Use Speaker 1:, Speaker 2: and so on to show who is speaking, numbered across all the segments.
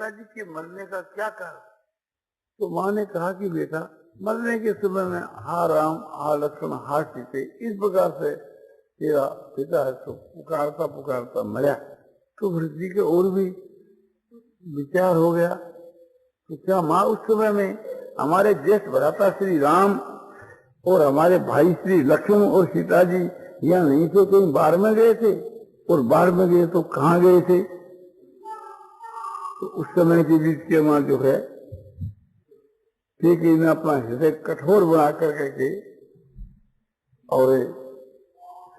Speaker 1: माता जी के मरने का क्या कारण? तो माँ ने कहा कि बेटा, मरने के समय में हा राम, हा लक्ष्मण, हा सीते, इस प्रकार से तेरा पिता है तो पुकारता पुकारता मरा। तो भरत जी के और भी विचार हो गया, तो क्या माँ उस समय में हमारे ज्येष्ठ भ्राता श्री राम और हमारे भाई श्री लक्ष्मण और सीता जी यहाँ नहीं थे, कहीं बाहर में गए थे? और बाहर में गए तो कहाँ गए थे? तो उस समय के बीच के माँ जो है ठीक है, अपना हृदय कठोर बना करके और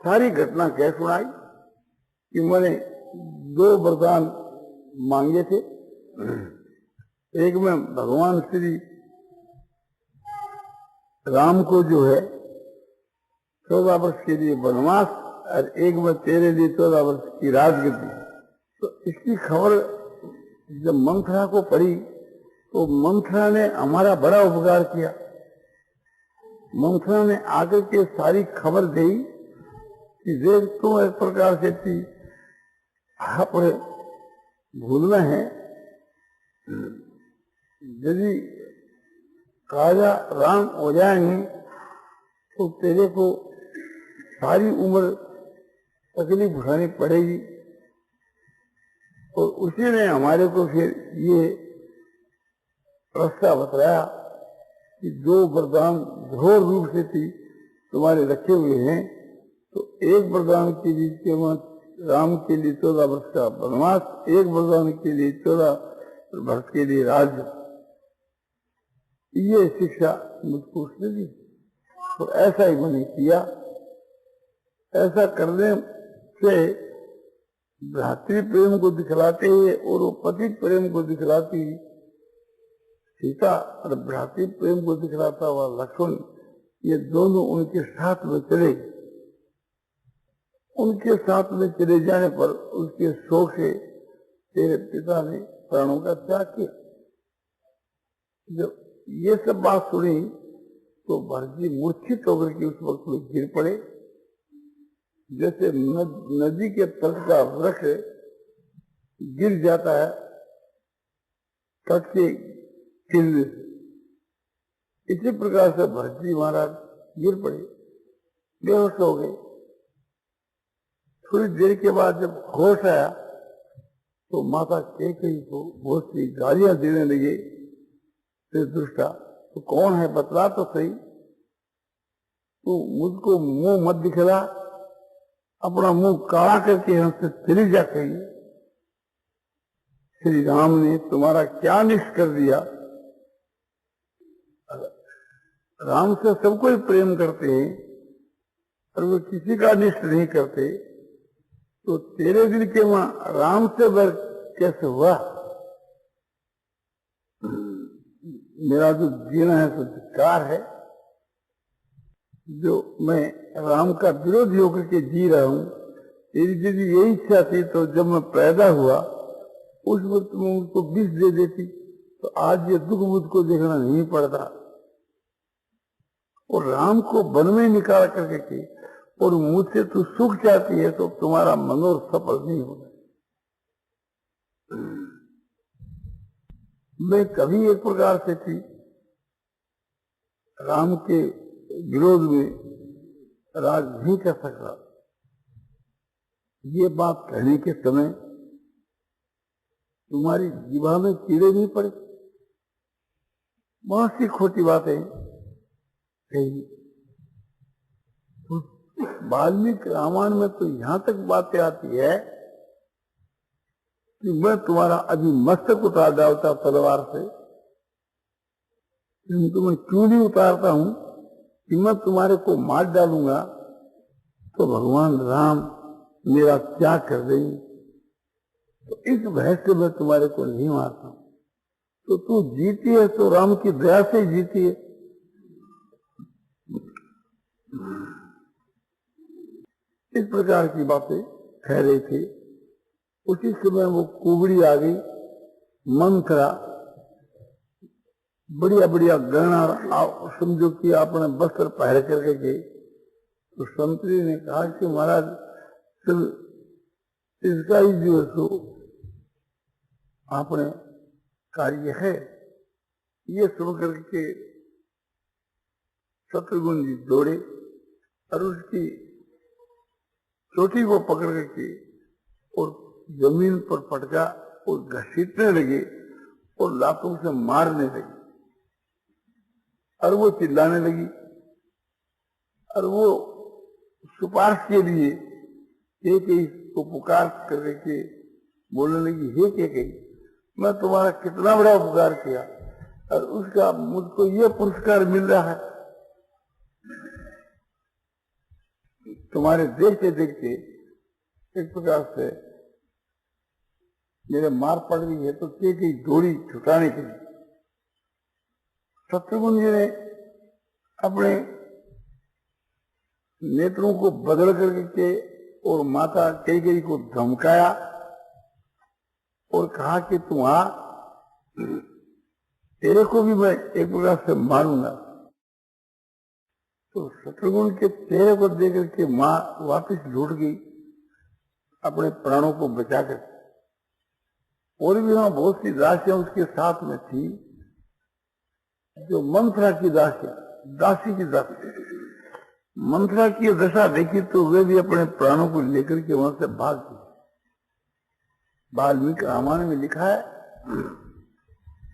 Speaker 1: सारी घटना कह सुनाई कि मैंने 2 वरदान मांगे थे। एक में भगवान श्री राम को जो है 14 वर्ष के लिए वनवास, और एक में तेरे लिए 14 वर्ष की राजगद्दी। तो इसकी खबर जब मंथरा को पड़ी तो मंथरा ने हमारा बड़ा उपकार किया। मंथरा ने आकर के सारी खबर दी कि देख तुम एक प्रकार से थी अपने भूल में है, यदि राजा राम हो जाएंगे तो तेरे को सारी उम्र तकलीफ उठानी पड़ेगी। और उसी ने हमारे को फिर ये रास्ता बताया कि 2 वरदान घोर रूप से थी तुम्हारे रखे हुए हैं। तो एक वरदान के लिए राम के लिए 14 वर्ष का वनवास, एक वरदान के लिए 14 वर्ष के लिए राज्य। ये शिक्षा मुझको उसने दी, तो ऐसा ही मैंने किया। ऐसा करने से भ्रातृ प्रेम को दिखलाते हुए और वो पति प्रेम को दिखलाती सीता और भ्रातृ प्रेम को दिखलाता हुआ लक्ष्मण, ये दोनों उनके साथ में चले। उनके साथ में चले जाने पर उसके शोक से तेरे पिता ने प्राणों का त्याग किया। जब ये सब बात सुनी तो भरत जी मूर्छित होकर के उस वक्त में गिर पड़े, जैसे नदी के तट का वृक्ष गिर जाता है तट के गिरने से, इसी प्रकार से भरत जी महाराज गिर पड़े, बेहोश हो गए। थोड़ी देर के बाद जब होश आया तो माता कैकेयी को बहुत सी गालियां देने लगे। फिर दुष्टा, तो कौन है बतला तो सही, तू मुझको मुंह मत दिखला, अपना मुंह काला करके हमसे चली जा कही। श्री राम ने तुम्हारा क्या निष्ठ कर दिया? राम से सब कोई प्रेम करते हैं और वो किसी का निष्ठ नहीं करते, तो तेरे दिल के मां राम से बैर कैसे हुआ? मेरा जो जीना है तो धिक्कार है, जो मैं राम का विरोधी होकर के जी रहा हूं। तेरी यदि यही इच्छा थी तो जब मैं पैदा हुआ उस वक्त में उनको विष दे देती, तो आज ये दुख मुझको देखना नहीं पड़ता। और राम को वन में निकाल करके की और मुझसे तू सुख चाहती है तो तुम्हारा मनोर सफल नहीं होगा। मैं कभी एक प्रकार से थी राम के विरोध में राज नहीं कर सकता। ये बात कहने के समय तुम्हारी जीवा में कीड़े नहीं पड़े? बहुत सी खोटी बातें कही। तो वाल्मीकि रामायण में तो यहां तक बातें आती है कि मैं तुम्हारा अभी मस्तक उतार डालता तलवार से, तुम्हें क्यों नहीं उतारता हूं कि मैं तुम्हारे को मार डालूंगा तो भगवान राम मेरा त्याग कर देंगे। तो इस भय से मैं तुम्हारे को नहीं मारता हूं। तो तू जीती है तो राम की दया से जीती है। इस प्रकार की बातें कह रही थी। उसी समय वो कुबड़ी आ गई, मंथरा, बढ़िया बढ़िया गहना समझो कि आपने वस्त्र पहन करके गई। तो संतरी ने कहा कि महाराज इसका ही जो है सो आपने कार्य है। ये सुन करके शत्रुघ्न जी दौड़े और उसकी चोटी को पकड़ करके और जमीन पर पटका और घसीटने लगे और लातों से मारने लगे और वो चिल्लाने लगी और वो सुपार्श के लिए एक को पुकार करके बोलने लगी, हे के कही, मैं तुम्हारा कितना बड़ा उपकार किया और उसका मुझको ये पुरस्कार मिल रहा है। तुम्हारे देखते देखते एक प्रकार से मेरे मार पड़ रही है तो के दौड़ी छुटाने के लिए। शत्रुघ्न जी ने अपने नेत्रों को बदल करके और माता कैकेयी को धमकाया और कहा कि तुम आ, तेरे को भी मैं एक प्रकार से मारूंगा। तो शत्रुघ्न के चेहरे को देख करके मां वापस लौट गई अपने प्राणों को बचाकर। और भी वहां बहुत सी दासियां उसके साथ में थी, जो मंथरा की दासियां, दासी की दासी। मंथरा की दशा देखी तो वे भी अपने प्राणों को लेकर के वहां से भाग गई। वाल्मीकि रामायण में लिखा है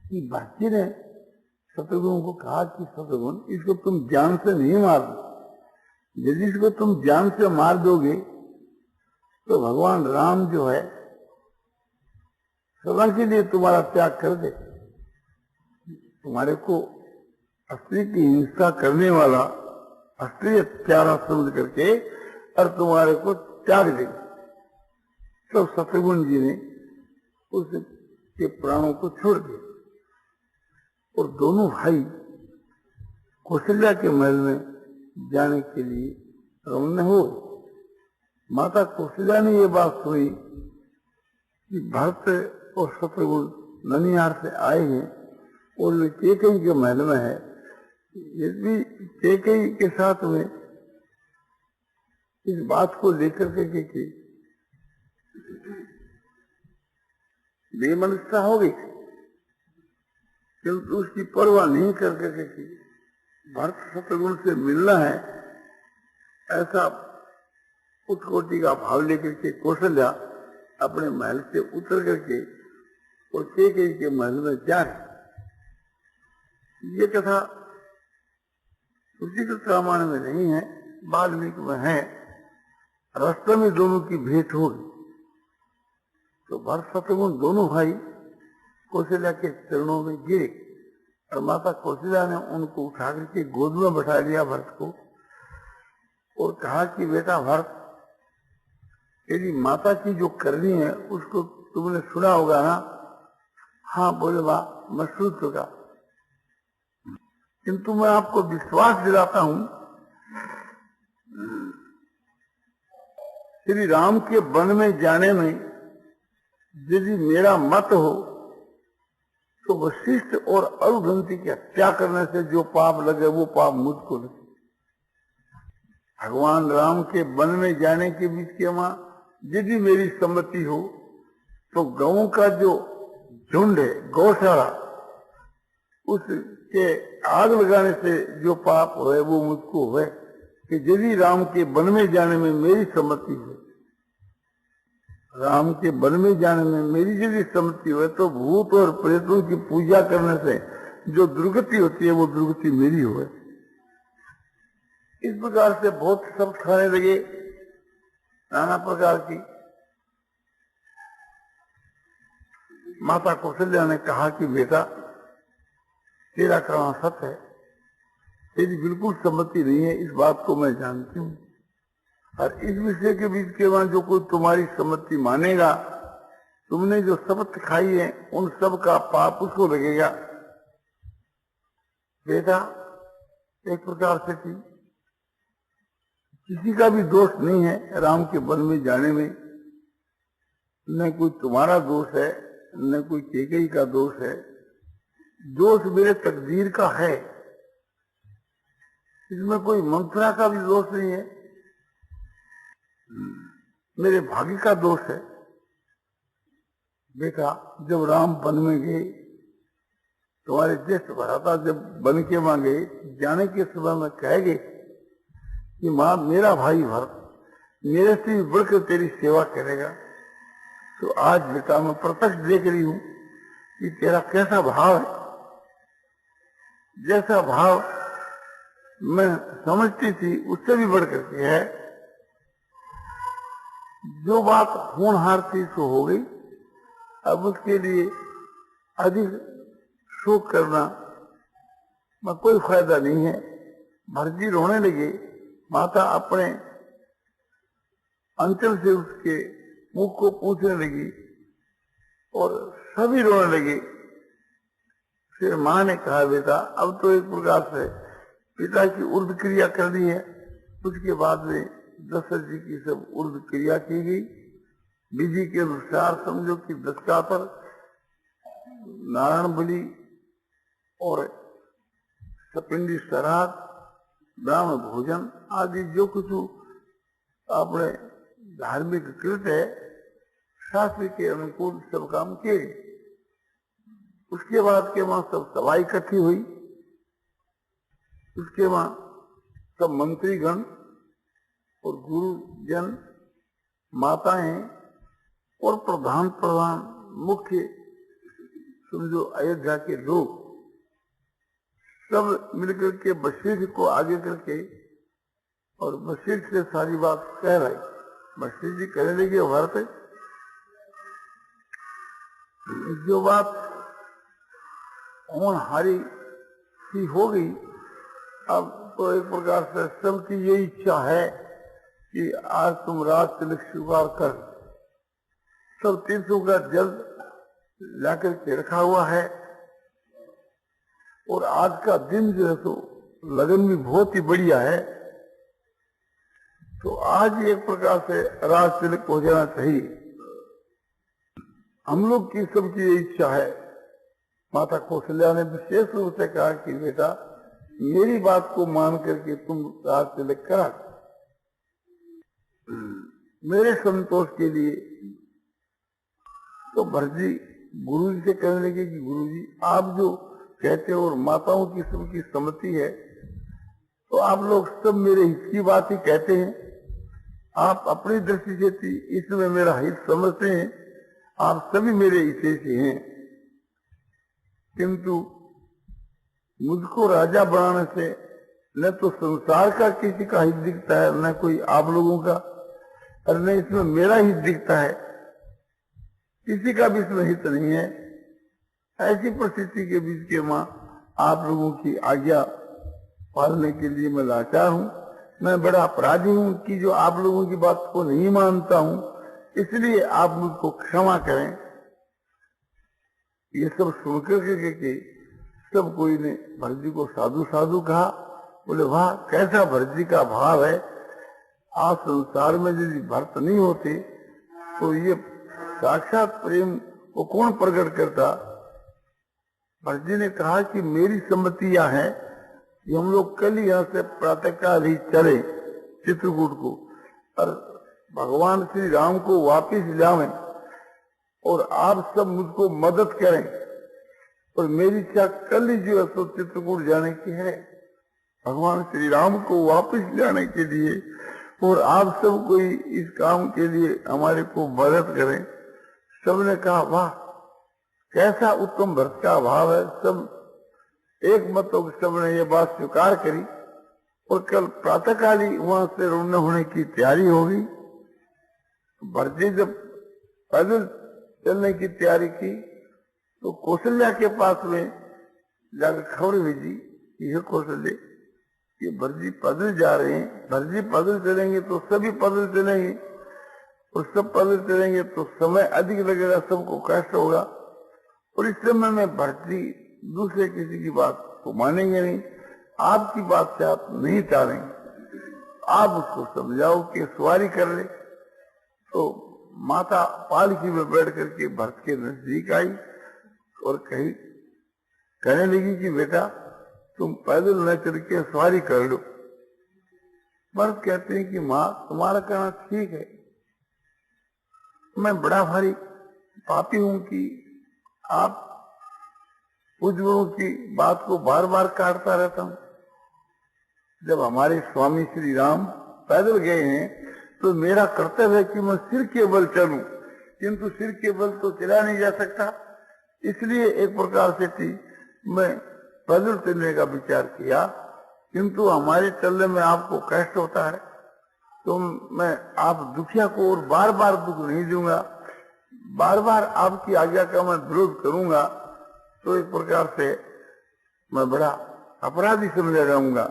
Speaker 1: कि बाकी ने शत्रुघ्न को कहा कि शत्रुघ्न, इसको तुम जान से नहीं मारना। यदि इसको तुम जान से मार दोगे तो भगवान राम जो है सदा के लिए तुम्हारा त्याग कर दे। तुम्हारे को स्त्री की हिंसा करने वाला स्त्री प्यारा समझ करके और तुम्हारे को त्याग देंगे। तो शत्रुघ्न जी ने उसके प्राणों को छोड़ दिया और दोनों भाई कौशल्या के महल में जाने के लिए रवाना हो। माता कौशल्या ने ये बात सुनी कि भरत और शत्रुघ्न ननिहार से आए हैं और वे कैकेयी के महल में है। यदि कैकेयी के साथ में इस बात को लेकर के कि बेमनस्ता हो गई, किंतु उसकी परवाह नहीं करके कि भरत शत्रुघ्न से मिलना है, ऐसा उत्कोटि का भाव लेकर के कौशल्या अपने महल से उतर करके और कैकेयी के महल में जा रहे। ये कथा उसी रामायण में नहीं है, वाल्मीकि में है। रास्ते में दोनों की भेंट हो गई तो भरत शत्रुघ्न दोनों भाई कौशल्या के चरणों में गिरे और माता कौशल्या ने उनको उठा करके गोद में बैठा लिया भरत को और कहा कि बेटा भरत, तेरी माता की जो करनी है उसको तुमने सुना होगा ना? हाँ बोले मां, मैं सुन चुका, किंतु मैं आपको विश्वास दिलाता हूं, श्री राम के वन में जाने में यदि मेरा मत हो तो वशिष्ठ और अरुंधति की हत्या करने से जो पाप लगे वो पाप मुझको लगे। भगवान राम के वन में जाने के बीच के मां यदि मेरी सम्मति हो तो गौं का जो झुंड है, गौशाला, उसके आग लगाने से जो पाप है वो मुझको है कि यदि राम के वन में जाने में मेरी सम्मति हो, राम के वन में जाने में मेरी यदि सम्मति हो तो भूत और प्रेतों की पूजा करने से जो दुर्गति होती है वो दुर्गति मेरी हो। इस प्रकार से बहुत शब्द खाने लगे, नाना प्रकार की। माता कौशल्या ने कहा कि बेटा, तेरा कहना सत्य है, तेरी बिल्कुल सम्मति नहीं है, इस बात को मैं जानती हूँ, और इस विषय के बीच के बाद जो कोई तुम्हारी सम्मति मानेगा, तुमने जो शपथ खाई है उन सब का पाप उसको लगेगा। बेटा, एक प्रकार से किसी का भी दोष नहीं है राम के वन में जाने में, न कोई तुम्हारा दोष है न कोई कैकेयी का दोष है, दोष मेरे तकदीर का है, इसमें कोई मंथरा का भी दोष नहीं है, मेरे भाग्य का दोष है। बेटा, जब राम वन में गए तुम्हारे ज्येष्ठ भ्राता जब बन के वहां गए, जाने के समय में कहेंगे कि मां मेरा भाई भरत मेरे से भी बढ़कर तेरी सेवा करेगा। तो आज बेटा मैं प्रत्यक्ष देख रही हूं कि तेरा कैसा भाव है। जैसा भाव मैं समझती थी उससे भी बढ़कर के है। जो बात होनहार थी सो हो गई, अब उसके लिए अधिक शोक करना में कोई फायदा नहीं है। भरजी रोने लगे, माता अपने अंचल से उसके मुख को पूछने लगी और सभी रोने लगे। फिर मां ने कहा बेटा अब तो एक प्रकार से पिता की उर्द क्रिया कर दी है। उसके बाद में दशरथ जी की सब उर्द क्रिया की गई। विधि के अनुसार समझो कि दशका पर नारायण बलि और सपिंडी श्राद्ध, ब्राह्मण भोजन आदि जो कुछ अपने धार्मिक कृत है शास्त्र के अनुकूल सब काम किए। उसके बाद के वहां सब सभा इकट्ठी हुई। उसके वहां सब मंत्रीगण और गुरुजन, माताएं और प्रधान मुख्य समझो अयोध्या के लोग सब मिलकर के वशिष्ठ को आगे करके और वशिष्ठ से सारी बात कह रहे। वशिष्ठ जी कहने लगे भरत जो बात होनहारी सी हो गई, अब तो एक प्रकार से सबकी ये इच्छा है कि आज तुम राज तिलक स्वीकार कर। सब तीर्थों का जल लाकर के रखा हुआ है और आज का दिन जो है तो लगन भी बहुत ही बढ़िया है। तो आज एक प्रकार से राज तिलक हो जाना चाहिए। हम लोग की सबकी ये इच्छा है। माता कौशल्या ने विशेष रूप से कहा कि बेटा मेरी बात को मान करके तुम राज तिलक करा, मेरे संतोष के लिए। तो भरजी गुरु जी से कहने लगे कि गुरु जी आप जो कहते हो और माताओं की सबकी सम्मति है तो आप लोग सब मेरे हित की बात ही कहते हैं। आप अपनी दृष्टि से इसमें मेरा हित समझते हैं, आप सभी मेरे हिस्से से हैं, किंतु मुझको राजा बनाने से न तो संसार का किसी का हित दिखता है, न कोई आप लोगों का, और न इसमें मेरा हित दिखता है। किसी का भी इसमें हित नहीं है। ऐसी परिस्थिति के बीच के मां आप लोगों की आज्ञा पालने के लिए मैं लाचार हूं। मैं बड़ा अपराधी हूं कि जो आप लोगों की बात को नहीं मानता हूं, इसलिए आप मुझको क्षमा करें। ये सब सुनकर के सब कोई ने भरजी को साधु साधु कहा। बोले वाह कैसा भरजी का भाव है। आज संसार में यदि भरत नहीं होते तो ये साक्षात प्रेम को कौन प्रकट करता। भरजी ने कहा कि मेरी सम्मति यह है कि हम लोग कल ही यहाँ से प्रातःकाल ही चले चित्रकूट को और भगवान श्री राम को वापिस लावें और आप सब मुझको मदद करें। और मेरी इच्छा कल ही जो है तो चित्रकूट जाने की है, भगवान श्री राम को वापिस लाने के लिए, और आप सब कोई इस काम के लिए हमारे को मदद करें। सबने कहा वाह कैसा उत्तम भरत का भाव है। सब एक मत हो सबने ये बात स्वीकार करी और कल प्रातःकाल ही वहां से रवाना होने की तैयारी होगी। भरजी जब पैदल चलने की तैयारी की तो कौशल्या के पास में जाकर खबर भेजी कि हे कौशल्य ये भरजी पैदल जा रहे हैं। भरजी पैदल चलेंगे तो सभी पैदल चलेंगे और सब पैदल चलेंगे तो समय अधिक लगेगा, सबको कष्ट होगा। और इस समय में भरजी दूसरे किसी की बात को मानेंगे नहीं। आपकी बात से आप नहीं टालेंगे, आप उसको समझाओ कि सवारी कर ले। तो माता पालकी में बैठ करके भरत के नजदीक आई और कहने लगी कि बेटा तुम पैदल न चल के सवारी कर लो। भरत कहते हैं कि माँ तुम्हारा कहना ठीक है, मैं बड़ा भारी पापी हूं कि आप पूज्यों की बात को बार बार काटता रहता हूं। जब हमारे स्वामी श्री राम पैदल गए हैं तो मेरा कर्तव्य है कि मैं सिर के बल चलूं, किंतु सिर के बल तो चला नहीं जा सकता। इसलिए एक प्रकार से थी मैं पैदल चलने का विचार किया, किंतु हमारे चलने में आपको कष्ट होता है तो मैं आप दुखिया को और बार बार दुख नहीं दूंगा, बार बार आपकी आज्ञा का मैं विरोध करूंगा तो एक प्रकार से मैं बड़ा अपराधी समझा जाऊंगा।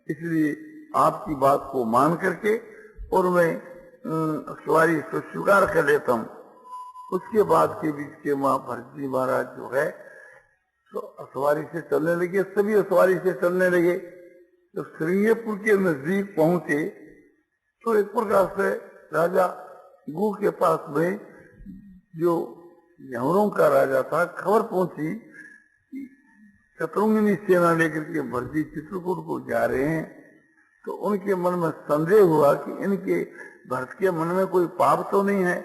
Speaker 1: इसलिए आपकी बात को मान करके और मैं सवारी को स्वीकार कर लेता हूँ। उसके बाद के बीच के माँ भरत जी महाराज जो है तो सवारी से चलने लगे, सभी सवारी से चलने लगे। तो श्रृंगेरपुर के नजदीक पहुंचे तो एक प्रकार से राजा गु के पास में जो यमरों का राजा था खबर पहुंची शत्रुघ्न सेना लेकर के भरती चित्रकूट को जा रहे हैं। तो उनके मन में संदेह हुआ कि इनके भरत के मन में कोई पाप तो नहीं है।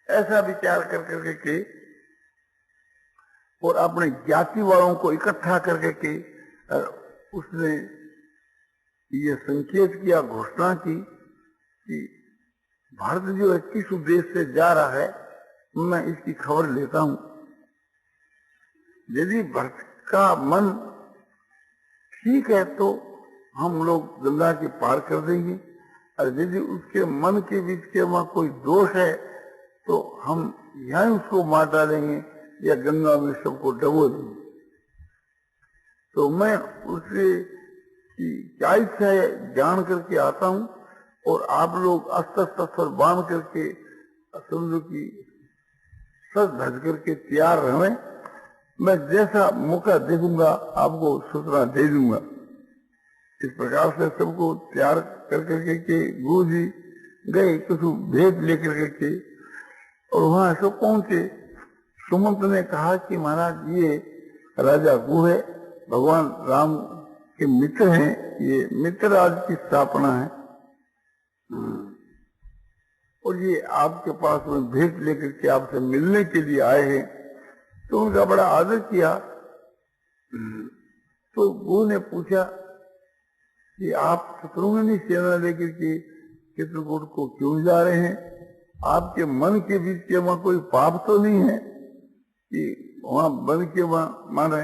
Speaker 1: ऐसा विचार कर करके के और अपने ज्ञाति वालों को इकट्ठा करके के उसने ये संकेत किया, घोषणा की कि भारत जो है किस उद्देश्य से जा रहा है मैं इसकी खबर लेता हूं। यदि भरत का मन ठीक है तो हम लोग गंगा के पार कर देंगे, और यदि उसके मन के बीच के वहां कोई दोष है तो हम यहीं उसको मार डालेंगे या गंगा में सबको डबो देंगे। तो मैं उससे क्या इच्छा है जान करके आता हूं और आप लोग अस्त्र शस्त्र बांध करके समझो की सज धज करके तैयार रहे। मैं जैसा मौका देखूंगा आपको सूचना दे दूंगा। इस प्रकार से सबको तैयार कर करके के गुरु जी गए कुछ भेंट लेकर के और वहां सब पहुंचे। सुमंत ने कहा कि महाराज ये राजा गु है, भगवान राम के मित्र हैं, ये मित्र राज की स्थापना है और ये आपके पास में भेंट लेकर के आपसे मिलने के लिए आए हैं। तो उनका बड़ा आदर किया। तो गुरु ने पूछा कि आप शत्रुघ्न सेना लेकर के चित्रकूट को क्यों जा रहे हैं? आपके मन के बीच के वहां कोई पाप तो नहीं है कि वहां बन के वहां माने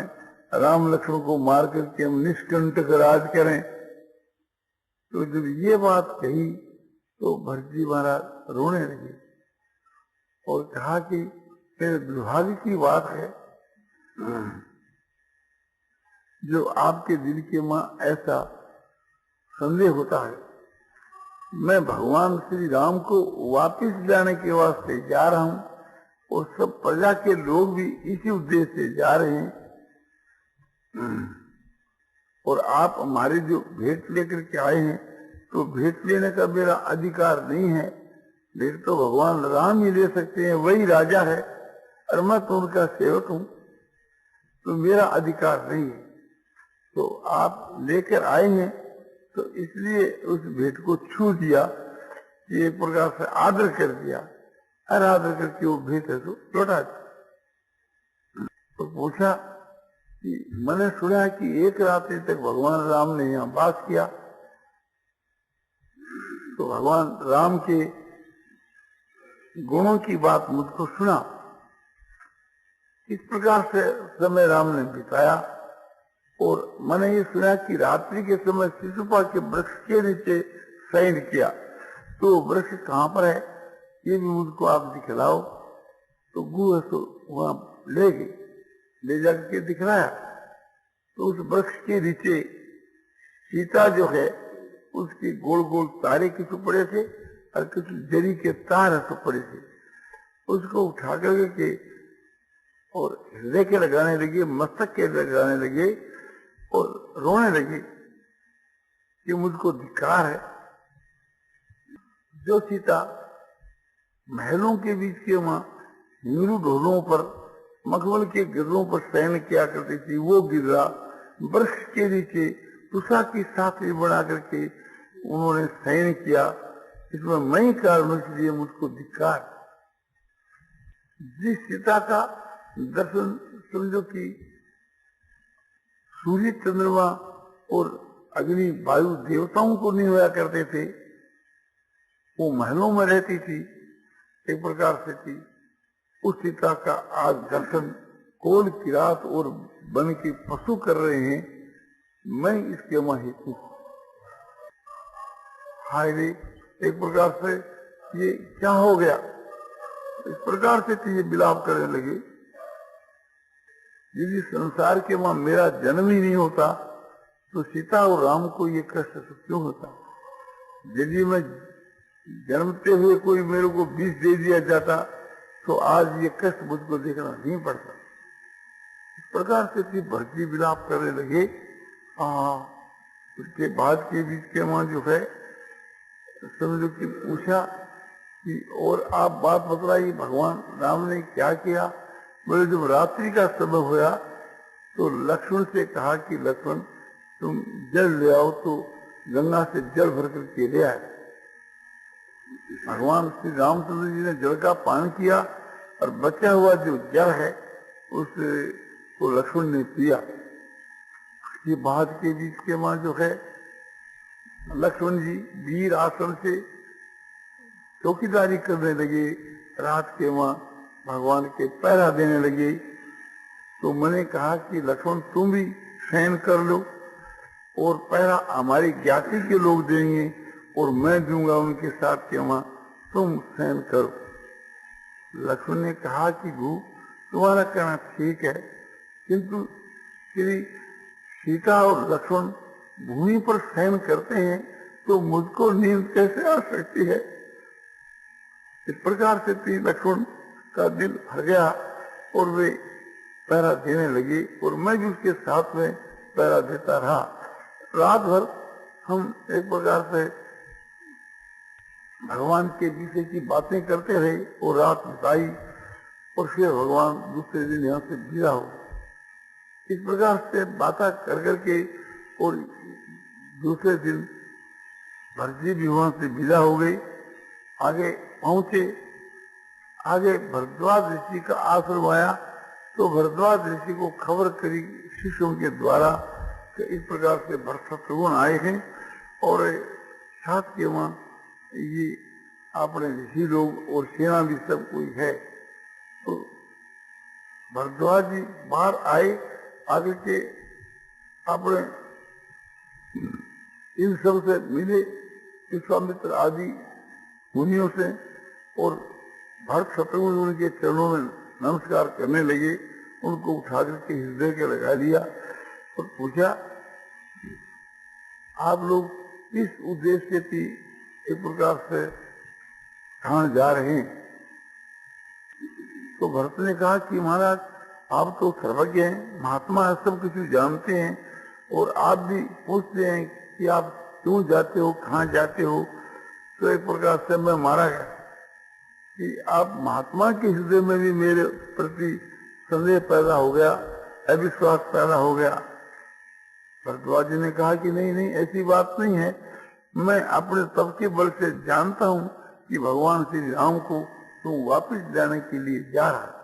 Speaker 1: राम लक्ष्मण को मार करके हम निष्कंटक राज करें? तो जब ये बात कही तो भरत जी महाराज रोने लगे और कहा कि मेरे दुर्भाग्य की बात है जो आपके दिल के मां ऐसा संदेह होता है। मैं भगवान श्री राम को वापिस लाने के वास्ते जा रहा हूं और सब प्रजा के लोग भी इसी उद्देश्य से जा रहे हैं और आप हमारे जो भेंट लेकर के आए हैं तो भेंट लेने का मेरा अधिकार नहीं है। भेंट तो भगवान राम ही ले सकते हैं, वही राजा है और मैं तो उनका सेवक हूं, तो मेरा अधिकार नहीं है। तो आप लेकर आए हैं तो इसलिए उस भेंट को छू दिया, एक प्रकार से आदर कर दिया और आदर करके वो भेंट है तो लौटा दिया। तो पूछा कि मैंने सुना है कि एक रात्रि तक भगवान राम ने यहाँ वास किया, तो भगवान राम के गुणों की बात मुझको सुना। इस प्रकार से समय राम ने बिताया और मैंने ये सुना कि रात्रि के समय शिशुपा के वृक्ष के नीचे शयन किया। तो वृक्ष कहाँ पर है ये भी मुझको आप दिखलाओ। तो गुरु तो वहां ले गए, ले जाकर के दिखलाया। तो उस वृक्ष के नीचे सीता जो है उसके गोल गोल तारे किसी पड़े थे और कुछ जरी के तार तो पड़े थे। उसको उठा करके और हृदय के लगाने लगे, मस्तक के लगाने लगे और रोने लगे कि मुझको धिक्कार है। जो सीता महलों के बीच के वहां नीरू ढोलों पर मखमल के गिर्रों पर शयन किया करती थी, वो गिर्रा वृक्ष के नीचे तुषा की साथी बना करके उन्होंने शयन किया। इसमें मैं ही कारण, इसलिए मुझको धिक्कार। जिस सीता का दर्शन समझो कि सूर्य चंद्रमा और अग्नि वायु देवताओं को नहीं होया करते थे, वो महलों में रहती थी, एक प्रकार से थी। उस सीता का आज दर्शन कोल किरात और वन के पशु कर रहे हैं, मैं इसके हेतु। हाय रे, एक प्रकार से ये क्या हो गया, इस प्रकार से ये विलाप करने लगे। यदि संसार के वहां मेरा जन्म ही नहीं होता तो सीता और राम को ये कष्ट क्यों होता। यदि मैं जन्मते हुए कोई मेरे को विष दे दिया जाता तो आज ये कष्ट मुझको देखना नहीं पड़ता। इस प्रकार से भर्ती विलाप करने लगे। उसके बाद के बीच के वहां जो है समझो कि पूछा कि और आप बात बतलाइए, भगवान राम ने क्या किया। बोले जब रात्रि का समय हुआ तो लक्ष्मण से कहा कि लक्ष्मण तुम जल ले आओ, तो गंगा से जल भर करके ले आए। भगवान श्री रामचंद्र जी ने जल का पान किया और बचा हुआ जो जल है उसको लक्ष्मण ने पिया। ये बाद के बीच के वहां जो है लक्ष्मण जी वीर आश्रम से चौकीदारी करने लगे, रात के वहां भगवान के पहरा देने लगे। तो मैंने कहा कि लक्ष्मण तुम भी शयन कर लो और पहरा हमारी ज्ञाति के लोग देंगे और मैं दूंगा उनके साथ के वहां, तुम शयन करो। लक्ष्मण ने कहा कि भू तुम्हारा कहना ठीक है, किंतु श्री सीता और लक्ष्मण भूमि पर शयन करते हैं तो मुझको नींद कैसे आ सकती है। इस प्रकार से लक्ष्मण का दिल भर गया और वे पहरा देने लगे और मैं भी उसके साथ में पहरा देता रहा। रात भर हम एक प्रकार से भगवान के विषय की बातें करते रहे और रात बिताई और फिर भगवान दूसरे दिन यहाँ से विदा हो। इस प्रकार से बातें कर करके और दूसरे दिन भरजी भी वहां से विदा हो गई। आगे पहुंचे, आगे भरद्वाज ऋषि का आश्रम आया तो भरद्वाज ऋषि को खबर करी शिष्यों के द्वारा कि इस प्रकार से भरतशत्रुघ्न आए हैं और साथ के वहां ये अपने ऋषि लोग और सेना भी सब कोई है। तो भरद्वाज जी बाहर आए, आगे के अपने इन सब से मिले, विश्वामित्र आदि मुनियों से, और भरत शत्रुघ्न उनके चरणों में नमस्कार करने लगे। उनको उठा करके हृदय के लगा दिया और पूछा आप लोग किस उद्देश्य से एक प्रकार से कहाँ जा रहे हैं। तो भरत ने कहा कि महाराज आप तो सर्वज्ञ हैं, महात्मा है, सब कुछ जानते हैं और आप भी पूछते हैं कि आप क्यों जाते हो, कहाँ जाते हो। तो एक प्रकार से मैं मारा गया कि आप महात्मा के हृदय में भी मेरे प्रति संदेह पैदा हो गया, अविश्वास पैदा हो गया। भरद्वाज जी ने कहा कि नहीं नहीं, ऐसी बात नहीं है, मैं अपने तप के बल से जानता हूं कि भगवान श्री राम को तुम वापस लाने के लिए जा रहा है।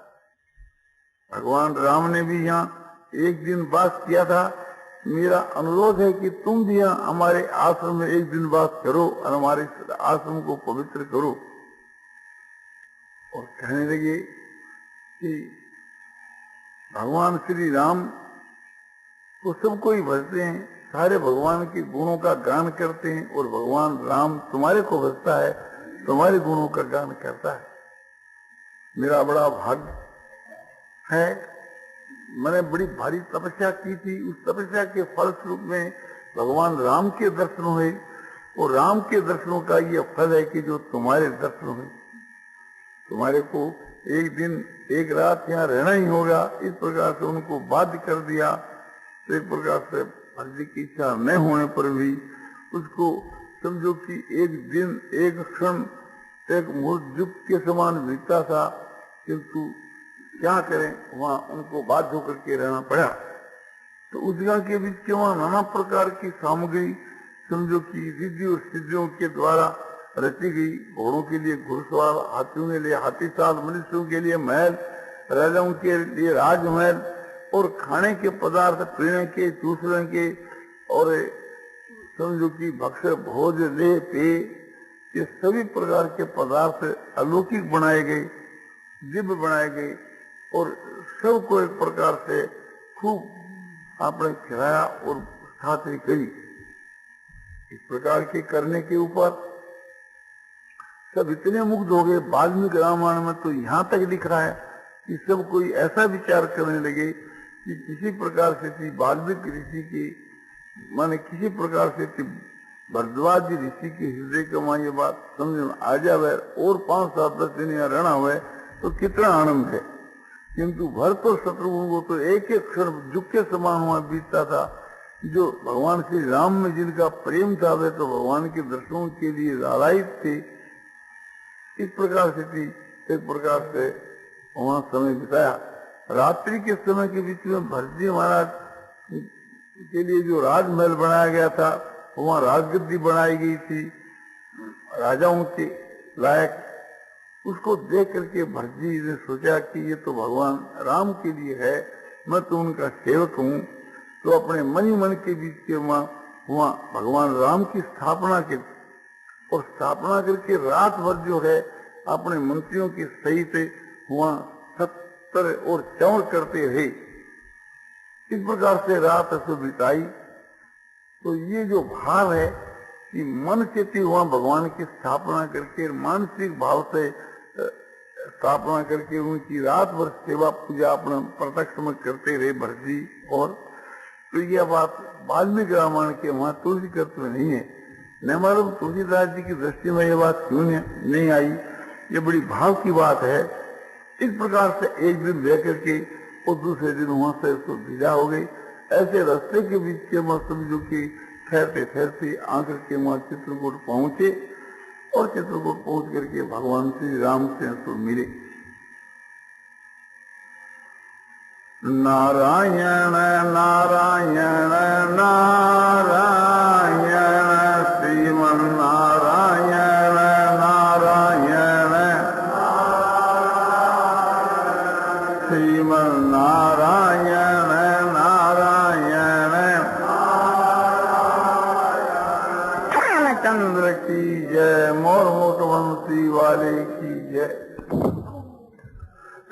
Speaker 1: भगवान राम ने भी यहाँ एक दिन वास किया था। मेरा अनुरोध है कि तुम भी यहाँ हमारे आश्रम में एक दिन वास करो और हमारे आश्रम को पवित्र करो। और कहने लगे कि भगवान श्री राम को सब कोई भजते हैं, सारे भगवान के गुणों का गान करते हैं और भगवान राम तुम्हारे को भजता है, तुम्हारे गुणों का गान करता है। मेरा बड़ा भाग्य है, मैंने बड़ी भारी तपस्या की थी, उस तपस्या के फलस्वरूप में भगवान राम के दर्शन हुए और राम के दर्शनों का ये फल है कि जो तुम्हारे दर्शन हुए। तुम्हारे को एक दिन एक रात यहाँ रहना ही होगा। इस प्रकार से उनको बाध्य कर दिया। तो एक प्रकार से मर्जी की इच्छा न होने पर भी उसको समझो कि एक दिन एक क्षण एक मुहूर्त के समान बीतता था, किंतु क्या करें, वहां उनको बाध्य होकर के रहना पड़ा। तो उस जगह के बीच के वहां नाना प्रकार की सामग्री समझो कि रिद्धि और सिद्धियों के द्वारा रची गई। घोड़ों के लिए घुड़सवार, हाथियों के लिए हाथी साल, मनुष्यों के लिए महल, राजाओं के लिए राजमहल और खाने के पदार्थ, पीने के, चूसने के और समझो कि भक्ष्य भोज ले पे, ये सभी प्रकार के पदार्थ अलौकिक बनाए गए, दिव्य बनाए गए और सबको एक प्रकार से खूब आपने खिलाया और खातिरी करी। इस प्रकार के करने के ऊपर सब इतने मुग्ध हो गए। वाल्मीकि रामायण में तो यहाँ तक लिख रहा है कि सब कोई ऐसा विचार करने लगे कि किसी प्रकार से वाल्मीकि ऋषि की माने किसी प्रकार से भरद्वाज ऋषि के हृदय का ये बात समझ में आ जावे और 5-7 दिन यहाँ रहना हुए तो कितना आनंद है। किंतु भरत और शत्रुघ्न को तो एक एक क्षण जुग के समान हुआ बीतता था। जो भगवान श्री राम में जिनका प्रेम था वे तो भगवान के दर्शनों के लिए लालायित थे। इस प्रकार से थी, एक प्रकार से वहां समय बिताया। रात्रि के समय के बीच में भरत जी महाराज के लिए जो राजमहल बनाया गया था, वहां राजगद्दी बनाई गई थी राजाओं के लायक। उसको देख करके भरत जी ने सोचा कि ये तो भगवान राम के लिए है, मैं तो उनका सेवक हूँ। तो अपने मन ही मन के बीच के वहां भगवान राम की स्थापना की और स्थापना करके रात भर जो है अपने मंत्रियों के सहित वहां 70 और चौड़ करते रहे। इस प्रकार से रात ऐसे बिताई। तो ये जो भाव है कि मन से थी वहां भगवान की स्थापना करके मानसिक भाव से स्थापना करके उनकी रात भर सेवा पूजा अपना प्रत्यक्ष में करते रहे भरत जी। और तो यह बात वाल्मीकि रामायण के वहां तुलसी कृत में नहीं है। न मालूम तुलसीदास जी की दृष्टि में यह बात क्यों नहीं आई। ये बड़ी भाव की बात है। इस प्रकार से एक दिन रह करके और दूसरे दिन वहां से उसको विदा हो गई। ऐसे रास्ते के बीच के समझो कि ठहरते ठहरते आकर के वहां चित्रकूट पहुंचे और चित्रकूट पहुंच करके भगवान श्री राम से उसको मिले। नारायण नारायण नारायण श्रीमन नारायण नारायण श्रीमन नारायण नारायण रामचंद्र की जय, मोर मोटवंशी वाले की जय।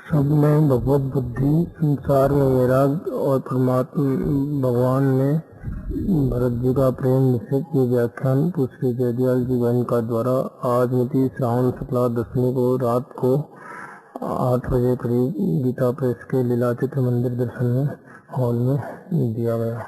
Speaker 2: सब में भगवत बुद्धि, संसार में वैराग्य और परमात्मा भगवान ने भरत जी का प्रेम निश्चित ये व्याख्यान श्री जयदयाल जी बहन का द्वारा आज मिति श्रावण शुक्ला दशमी को रात को 8 बजे करीब गीता प्रेस के लीलाचित्र मंदिर दर्शन हॉल में दिया गया।